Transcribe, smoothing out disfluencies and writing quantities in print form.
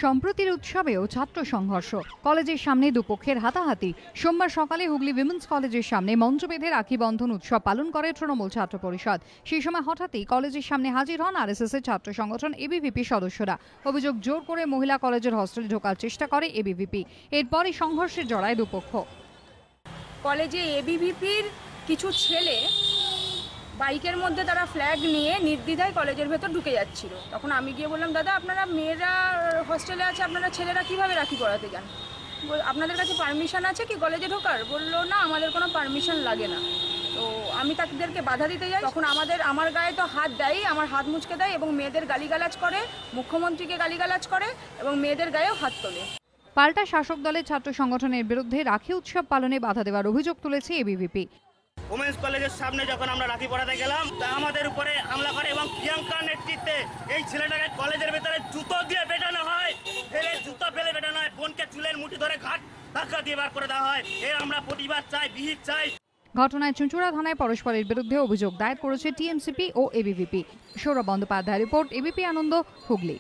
সম্প্রতির উৎসবেও ছাত্র সংঘর্ষ, কলেজের সামনে দুপক্ষের হাতাহাতি। সোমবার সকালে হুগলি উইমেন্স কলেজের সামনে মঞ্চ বেঁধে রাখি বন্ধন উৎসব পালন করে তৃণমূল ছাত্র পরিষদ। সেই সময় হঠাৎই কলেজের সামনে হাজির হন আরএসএস এর ছাত্র সংগঠন এবিভিপি সদস্যরা। অভিযোগ, জোর করে মহিলা কলেজের হস্টেলে ঢোকার চেষ্টা করে এবিভিপি। এরপরই সংঘর্ষে জড়ায় দুপক্ষ। কলেজে এবিভিপির কিছু ছেলে বাইকের মধ্যে তারা ফ্ল্যাগ নিয়ে নির্দ্বিধায় কলেজের ভেতর ঢুকে যাচ্ছিল। তখন আমি গিয়ে বললাম, দাদা আপনারা মেয়েরা হস্টেলে আছে, আপনারা ছেলেরা কিভাবে রাখি পড়াতে যান? আপনাদের কাছে পারমিশন আছে কি কলেজে ঢোকার? বললো না, আমাদের কোনো পারমিশন লাগে না। তো আমি তাদেরকে বাধা দিতে যাই, তখন আমার গায়ে তো হাত দেয়, আমার হাত মুচকে দেয় এবং মেয়েদের গালিগালাজ করে, মুখ্যমন্ত্রীকে গালিগালাজ করে এবং মেয়েদের গায়েও হাত তোলে। পাল্টা শাসক দলের ছাত্র সংগঠনের বিরুদ্ধে রাখি উৎসব পালনে বাধা দেওয়ার অভিযোগ তুলেছে এবিভিপি। উমেন্স কলেজের সামনে যখন আমরা রাখি পড়াতে গেলাম, আমাদের উপরে হামলা করে এবং প্রিয়াঙ্কার নেতৃত্বে এই ছেলেটাকে কলেজের ভেতরে জুতো দিয়ে পেটানো হয়, জুতো ফেলে পেটানো হয়, বোনকে চুলের মুঠি ধরে ঘাট ধাক্কা দিয়ে বার করে দেওয়া হয়। এর আমরা প্রতিবাদ চাই, বিহিত চাই। ঘটনায় চুঁচুড়া থানায় পরস্পরের বিরুদ্ধে অভিযোগ দায়ের করেছে টিএমসিপি ও ABVP. Sourav Bandyopadhyay report, ABP Ananda, Hooghly.